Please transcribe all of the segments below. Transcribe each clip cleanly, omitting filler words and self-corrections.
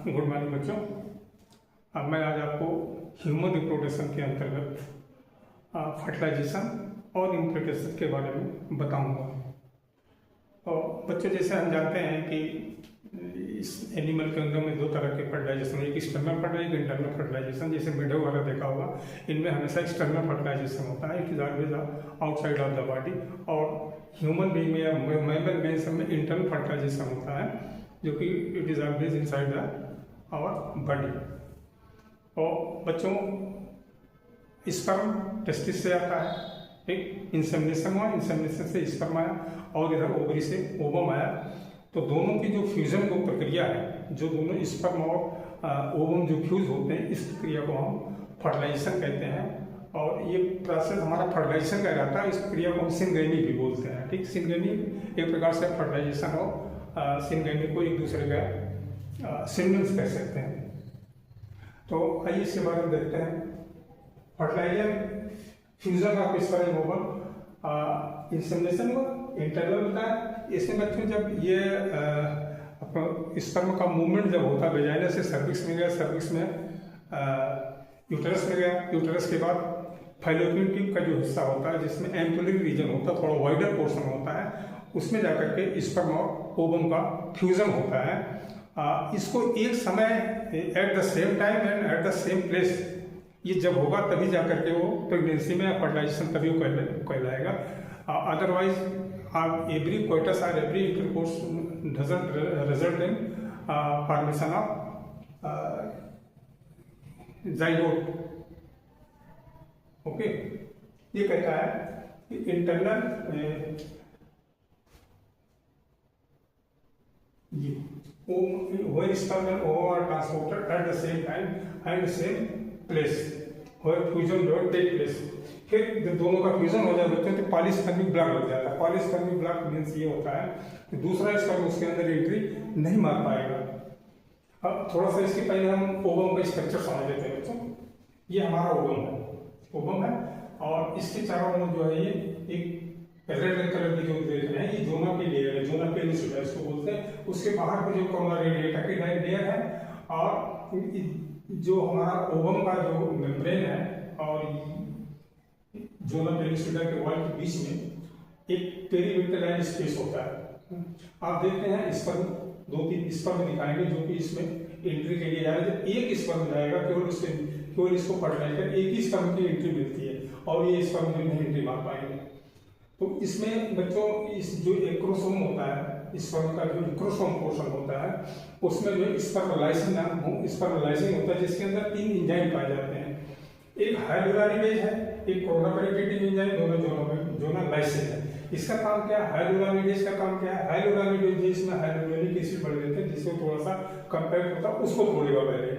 Good morning बच्चों। अब मैं आज आपको ह्यूमन रिप्रोडक्शन के अंतर्गत फर्टिलाइजेशन और इम्प्लीकेशन के बारे में बताऊंगा। और बच्चों, जैसे हम जानते हैं कि इस एनिमल के अंदर में दो तरह के फर्टिलाइजेशन, एक एक्सटर्नल फर्टिलाइजेशन, एक इंटरनल फर्टिलाइजेशन। जैसे मेढक वाला देखा होगा, इनमें हमेशा एक्सटर्नल फर्टिलाइजेशन होता है, it is always outside of the body. और ह्यूमन बीइंग में या मैमल में सब में इंटरनल फर्टिलाइजेशन होता है, जो कि it is always inside the our body. और बच्चों, स्पर्म टेस्टिस से आता है, ठीक, इंसेमिनेशन हुआ, इंसेमिनेशन से स्पर्म आया और इधर ओवरी से ओवम आया। तो दोनों की जो फ्यूजन को प्रक्रिया है, जो दोनों स्पर्म और ओवम जो फ्यूज होते हैं, इस प्रक्रिया को हम फर्टिलाइजेशन कहते हैं। और ये प्रोसेस हमारा फर्टिलाइजेशन का रहता है, इस प्रक्रिया को हम सिनगैमी भी बोलते हैं, ठीक। सिनगैमी एक प्रकार से फर्टिलाइजेशन हो, सिनगैमी को एक दूसरे का सिनोनिम्स कह सकते हैं। तो आइए इसके बारे में देखते हैं। Fertiliser fusion of sperm ovum, insemination हुआ, इंटरनल होता है। इसमें बच्चों जब ये स्पर्म का मूवमेंट जब होता है, वेजाइना से सर्विक्स में गया, सर्विक्स में यूटरस में गया, यूटरस के बाद फैलोपियन ट्यूब का जो हिस्सा होता है, जिसमें एम्पुलरी रीजन होता है, थोड़ा वाइडर पोर्शन होता है, उसमें जाकर के स्पर्म और ओवम का फ्यूजन होता है। इसको एक समय at the same time and at the same place ये जब होगा, तभी जाकर के वो प्रेगनेंसी में फर्टिलाइजेशन तभी कहलाएगा। अदरवाइज एवरी कोइटस और every intercourse doesn't result in formation of zygote. Okay, ये कहता है कि internal where sperm and ovum are transported at the same time and same place, where fusion will take place। फिर जब दोनों का fusion हो जाए बच्चों, तो पॉलीस्पर्मिक ब्लॉक लग जाता है। पॉलीस्पर्मिक ब्लॉक मीन्स ये होता है कि दूसरा स्पर्म उसके अंदर एंट्री नहीं मार पाएगा। अब थोड़ा सा इसके पहले हम ओवम का स्ट्रक्चर समझ लेते हैं बच्चों। ये हमारा ओवम है और इसके चारों ओर जो है ये एक रेड कलर की जो देख रहे हैं, ये जोना की लेयर है, जोना पेनिसुला इसको बोलते हैं। उसके बाहर में जो कोरोना रेडिएटा की लेयर है, और जो हमारा ओवम का जो मेम्ब्रेन है और जोना पेनिसुला के वॉल के बीच में एक पेरीविटलाइन स्पेस होता है। आप देखते हैं स्पर्म, 2-3 स्पर्म दिखाएंगे जो कि इसमें एंट्री के लिए जा रहे हैं। जब एक स्पर्म जाएगा, केवल इसको फर्टिलाइज कर एक ही स्पर्म की एंट्री मिलती है और ये स्पर्म नहीं एंट्री मार पाएंगे। तो इसमें बच्चों इस जो एक्रोसोम होता है, स्पर्म का जो एक्रोसोम पोर्शन होता है, उसमें जो स्पर्मलाइसिन होता है, जिसके अंदर 3 एंजाइम पाए जाते हैं। एक हाइड्रोलाइनेज है, एक कोरोनापेरिकेटिव एंजाइम, दोनों जोनालाइसिन है। इसका काम क्या है? हाइड्रोलाइनेज का काम क्या है? हाइड्रोलाइनेज इसमें हाइड्रोक्लोरिक एसिड बढ़ देते हैं, जिसको थोड़ा सा कंपेक्ट होता है, उसको तोड़ेगा पहले।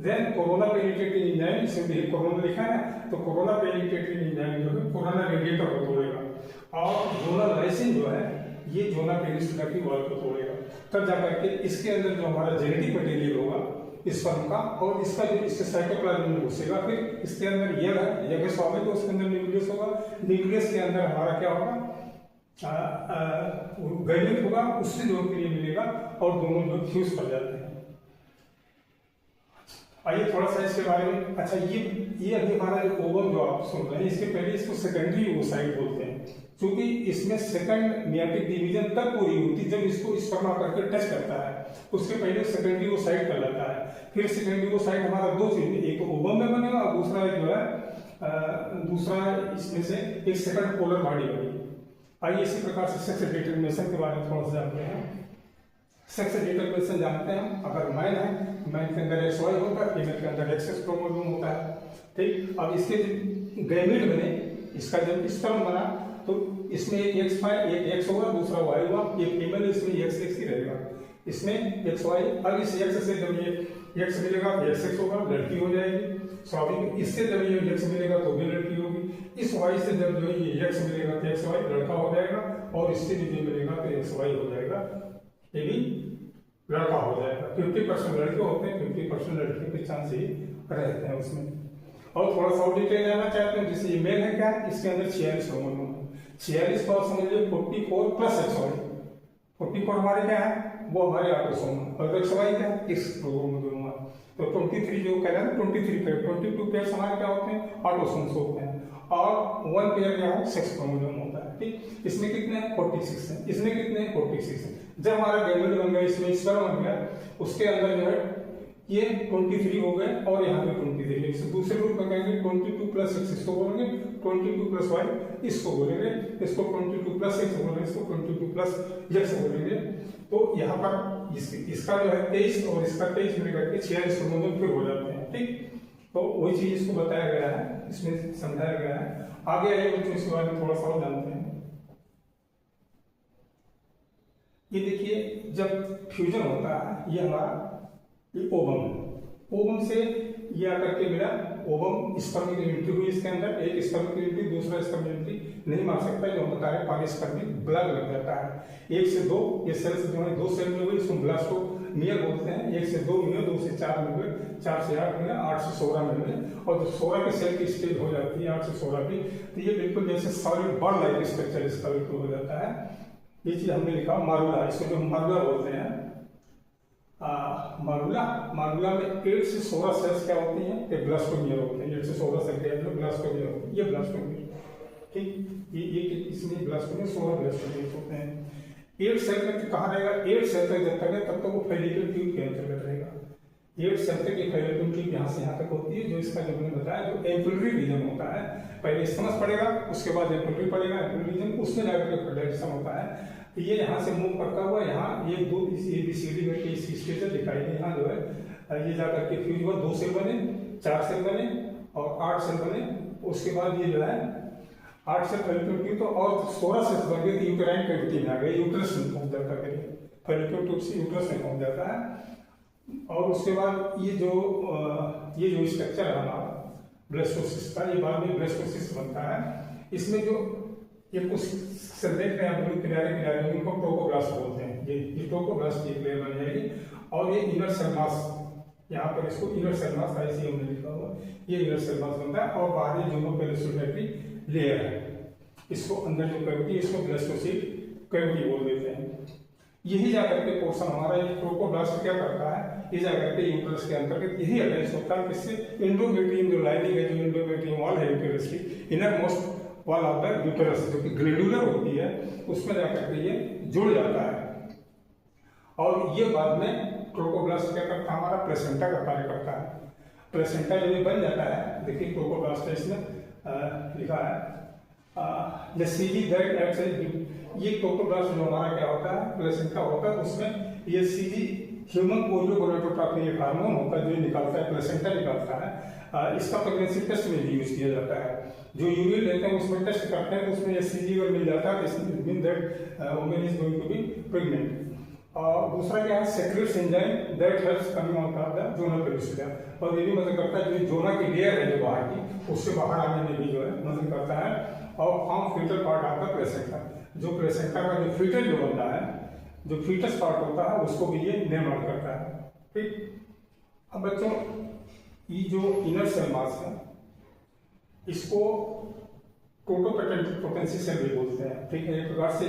देन कोरोना पेनिट्रेटिंग एंजाइम, इसमें कोरोना लिखा है, तो कोरोना पेनिट्रेटिंग एंजाइम जो है कोरोना रेडिएटर को तोड़ेगा। और जोनालाइसिन जो है ये जोना पेनिसुला की वॉल को तोड़ेगा। तब जाकर के इसके अंदर जो हमारा जेनेटिक मटेरियल होगा स्पर्म का, और इसका जो इसके साइटोप्लाज्म में घुसेगा, फिर इसके अंदर यह स्वाभाविक तो उसके अंदर न्यूक्लियस होगा। न्यूक्लियस के अंदर हमारा क्या होगा? गैमेट होगा, उससे जो मिलेगा और दोनों जो फ्यूज कर जाते हैं। आइए थोड़ा सा इसके बारे में। अच्छा, ये अभी हमारा जो ओवम जो आप सुन रहे हैं, इसके पहले इसको सेकेंडरी ओसाइट बोलते हैं, क्योंकि इसमें सेकंड मियाटिक डिवीजन तब पूरी होती जब इसको स्पर्म आकर के टच करता है। उसके पहले सेकेंडरी ओसाइट कर लेता है। फिर सेकेंडरी ओसाइट हमारा 2 चीज, एक ओवम में बनेगा और दूसरा जो है दूसरा इसमें से एक सेकंड पोलर बॉडी बनेगी। आइए इसी प्रकार से सेक्स डिटरमिनेशन के बारे में थोड़ा सा जानते हैं। सेक्स डिटरमिनेशन जानते हैं, अगर मैन है, मैन के अंदर XY होता है, फीमेल के अंदर XX क्रोमोसोम होता है, ठीक। अब इसके गैमेट बने, इसका जब स्पर्म बना तो इसमें एक X होगा, दूसरा Y होगा, ये फीमेल, इसमें XX ही रहेगा, इसमें XY। अब इस X से जब ये X मिलेगा तो XX होगा, लड़की हो जाएगी स्वाभाविक। इससे जब ये X मिलेगा तो भी लड़की होगी। इस Y से जब जो ये X मिलेगा तो XY लड़का हो जाएगा, और इससे भी मिलेगा तो XY हो जाएगा, ये भी लड़का हो जाएगा। 50% लड़के होते हैं, 50% लड़की के चांस ही रहते हैं उसमें। और थोड़ा सा और डिटेल जानना चाहते हैं, जैसे ये मेल है क्या, इसके अंदर 46 क्रोमोसोम, 46 को समझ लीजिए 44 प्लस XY। 44 हमारे क्या है वो हमारे ऑटोसोम है। और XY क्या है, इस क्रोमोसोम है। तो 23 जो कह रहा है 23 पेयर, 22 पेयर हमारे क्या होते हैं, ऑटोसोम्स होते हैं, और 1 पेयर क्या है, सेक्स क्रोमोसोम होता है। ठीक, इसमें कितने हैं, 46 हैं, इसमें कितने हैं, 46 हैं। जब हमारा गैमेट बन गया, इसमें स्पर्म बन गया, उसके अंदर जो है ये 23 हो गए और यहाँ पे 23। इसे दूसरे रूप में कहेंगे 22 प्लस 6 इसको बोलेंगे, 22 प्लस y इसको बोलेंगे, इसको 22 प्लस x बोलेंगे, इसको 22 प्लस x बोलेंगे। तो यहाँ पर इसका जो है 23 और इसका 23 मिलकर के 46 क्रोमोसोम फिर हो जाते हैं। ठीक, तो वही चीज इसको बताया गया है, इसमें समझाया गया है। आगे आइए बच्चों इसके बारे में थोड़ा सा और जानते हैं। ये देखिए, जब फ्यूजन होता है, ये हमारा ये ओवम है। ओवम से ये आकर के मिला, ओवम स्पर्म की एंट्री हुई इसके अंदर, एक स्पर्म की एंट्री दूसरा स्पर्म एंट्री नहीं मार सकता, जो हम बता रहे हैं पॉलीस्पर्मिक ब्लड लग जाता है। 1 से 2 ये सेल्स जो है 2 सेल में हुई, इसको ब्लास्टोमियर बोलते हैं। 1 से 2 मिले, 2 से 4 मिले, 4 से 8 मिले, 8 से 16 मिले, और जब 16 के सेल की स्टेज हो जाती है 8 से 16 की, तो ये बिल्कुल जैसे सॉलिड बॉल लाइक स्ट्रक्चर इसका बिल्कुल हो जाता है। ये चीज हमने लिखा मारुला, इसको जो मारुला बोलते हैं, मारुला में 8 से 16 सेल्स क्या होती हैं, ये ब्लास्टोमियर होते हैं। 8 से 16 सेल के ब्लास्टोमियर होते हैं, ये ब्लास्टोमियर। ठीक, ये इसमें ब्लास्टोमियर 16 ब्लास्टोमियर होते हैं। 8 सेल में कहाँ रहेगा, 8 सेल तक जब तक है तब तक वो फेलिकल ट्यूब के अंतर्गत रहेगा। 8 सेल तक ये फेलिकल ट्यूब यहाँ से यहाँ तक होती है, जो इसका जो मैंने बताया जो एम्पुलरी रीजन होता है, पहले स्टमस पड़ेगा, उसके बाद एम्पुलरी पड़ेगा, एम्पुलरी रीजन उसमें जाकर फर्टिलाइजेशन होता है। तो ये यहाँ से मूव करता हुआ यहाँ ये 2 ABCD में के स्टेज दिखाई दे, यहाँ जो है ये जाकर के फ्यूज हुआ, 2 सेल बने, 4 सेल बने और 8 सेल बने। उसके बाद ये जो है 8 सेल फेलिकल ट्यूब, तो और 16 सेल बन गए, यूटेराइन कैविटी में आ गए, यूट्रस में पहुंच जाता है, फेलिकल ट्यूब से यूट्रस में पहुंच जाता है। और उसके बाद ये जो स्ट्रक्चर है हमारा ब्लास्टोसिस्ट का, ये बाद में ब्लास्टोसिस्ट बनता है। इसमें जो ये कुछ सेल देख रहे हैं आप लोग किनारे किनारे, इनको ट्रोकोब्लास्ट बोलते हैं। ये ट्रोकोब्लास्ट की लेयर बन जाएगी, और ये इनर सेल मास, यहाँ पर इसको इनर सेल मास ऐसे हमने लिखा हुआ, ये इनर सेल मास बनता है। और बाहर ये जो पेरिसोल्फेटरी लेयर है, इसको अंदर जो कैविटी, इसको ब्लास्टोसिस्ट कैविटी बोल देते हैं। यही जाकर के पोर्शन हमारा ये ट्रोकोब्लास्ट क्या करता है, ये जाकर के यूट्रस के अंतर्गत यही अटैच होता है, किससे, एंडोमेट्रियम जो लाइनिंग है, जो एंडोमेट्रियम वॉल है यूट्रस की, inner most wall of the uterus, जो कि ग्लैंडुलर होती है, उसमें जाकर के ये जुड़ जाता है। और ये बाद में ट्रोकोब्लास्ट क्या करता है, हमारा प्लेसेंटा का कार्य करता है। प्लेसेंटा जब ये बन जाता है, देखिए ट्रोकोब्लास्ट इसमें लिखा है the CG that acts as, ये ट्रोकोब्लास्ट जो हमारा क्या होता है, प्लेसेंटा होता है, उसमें ये सीजी ह्यूमन कोरियोगोनेटोट्रॉपिक एक हार्मोन होता है जो निकालता है, प्लेसेंटा निकालता है। इसका प्रेगनेंसी टेस्ट में भी यूज किया जाता है। जो यूरिन लेते हैं उसमें टेस्ट करते हैं, तो उसमें ये सीजी अगर मिल जाता है, this mean that woman is going to be pregnant. और दूसरा क्या है, secretes enzyme that helps coming out of the zonal पेरिस्टिया, और ये भी मदद करता है जो जोना की लेयर है जो बाहर की, उससे बाहर आने में भी जो है मदद करता है। और form foetal part of the placenta, जो प्लेसेंटा का जो फीटल जो बनता है, जो फीटस पार्ट होता है, उसको भी ये निर्माण करता है। ठीक, अब बच्चों ये जो इनर सेल मास है, इसको प्रोटोपोटेंसी सेल भी बोलते हैं। ठीक है, एक प्रकार से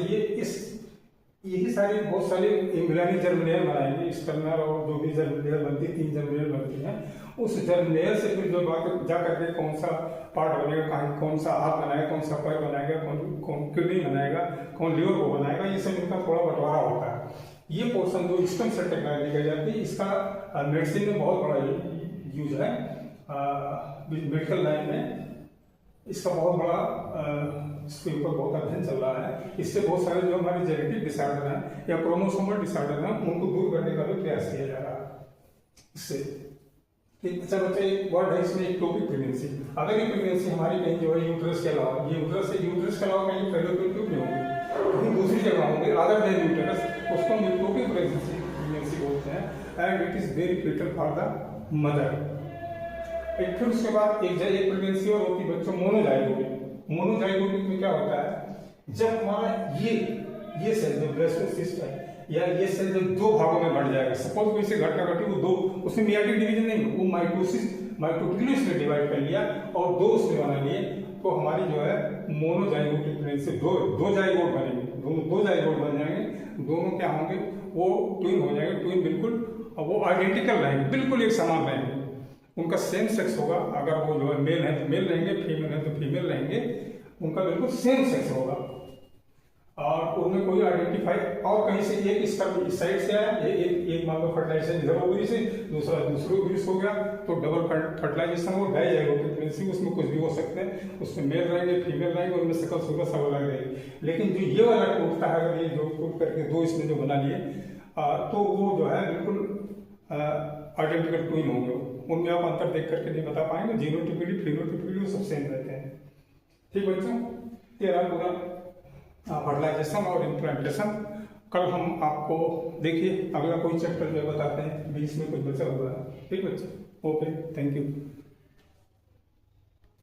यही सारी बहुत सारे एम्ब्रियोनिक जर्म लेयर बनाएंगे, स्टर्नर और जो भी जर्म लेयर बनती है, 3 जर्म लेयर बनती हैं, उस जर्म लेयर से फिर जो बात जा करके कौन सा पार्ट बनेगा, कौन सा हाथ बनाएगा, कौन सा पैर बनाएगा, कौन किडनी बनाएगा, कौन लिवर को बनाएगा, ये सब इनका थोड़ा बंटवारा होता है। ये पोर्शन जो स्टेम सेल टेक्नोलॉजी कही जाती है, इसका मेडिसिन में बहुत बड़ा यूज है, मेडिकल लाइन में इसका बहुत बड़ा इसके ऊपर बहुत अध्ययन चल रहा है। इससे बहुत सारे जो हमारे जेनेटिक डिसऑर्डर हैं या क्रोमोसोमल डिसऑर्डर हैं, उनको दूर करने का भी प्रयास किया जा रहा है इससे। अच्छा बच्चे, एक वर्ड है इसमें एक्टोपिक प्रेगनेंसी। अगर ये प्रेगनेंसी हमारी कहीं जो है यूट्रस के अलावा, ये यूट्रस के अलावा कहीं फेलोपियन ट्यूब नहीं होगी, कहीं दूसरी जगह होंगे अदर देन यूट्रस, उसको हम एक्टोपिक प्रेगनेंसी बोलते हैं, and it is very critical for the mother. फिर उसके बाद एक प्रेगनेंसी और होती है बच्चों, मोनोजाइगोटिक। मोनोजाइगोटिक में क्या होता है, जब हमारा ये सेल जो ब्लास्टोसिस्ट है, या ये सेल जब 2 भागों में बढ़ जाएगा, सपोज कोई से घटना घटी, वो 2, उसमें मियाटिक डिवीजन नहीं, वो माइटोटिकली उसने डिवाइड कर लिया और 2 उसने बना लिए, तो हमारी जो है मोनोजाइगोटिक प्रेगनेंसी, 2 जाइगोट बनेंगे, 2 जाइगोट बन जाएंगे, दोनों क्या होंगे, वो ट्विन हो जाएंगे, ट्विन बिल्कुल वो आइडेंटिकल रहेंगे, बिल्कुल एक समान रहेंगे, उनका सेम सेक्स होगा। अगर वो जो है मेल है तो मेल रहेंगे, फीमेल है तो फीमेल रहेंगे, उनका बिल्कुल सेम सेक्स होगा और उनमें कोई आइडेंटिफाई और कहीं से एक इसका इस साइड से आया, एक मान लो फर्टिलाइजेशन इधर ओवरी से, दूसरा दूसरे ओवरी से हो गया, तो डबल फर्टिलाइजेशन हो गया जाएगा प्रेगनेंसी, उसमें कुछ भी हो सकते हैं, उसमें मेल रहेंगे फीमेल रहेंगे, उनमें शकल सूरत सब अलग रहेगी। लेकिन जो ये वाला टूटता है, अगर ये जो टूट करके दो इसने जो बना लिए तो वो जो है बिल्कुल आइडेंटिकल ट्विन होंगे, उनमें आप अंतर देख करके नहीं बता पाएंगे, जीनोटिपिकली फिनोटिपिकली सब सेम रहते हैं। ठीक बच्चों, तेरा पूरा फर्टिलाइजेशन और इम्प्लांटेशन। कल हम आपको देखिए अगला कोई चैप्टर जो बताते हैं, बीच में कुछ बचा हुआ है। ठीक बच्चे, ओके, थैंक यू।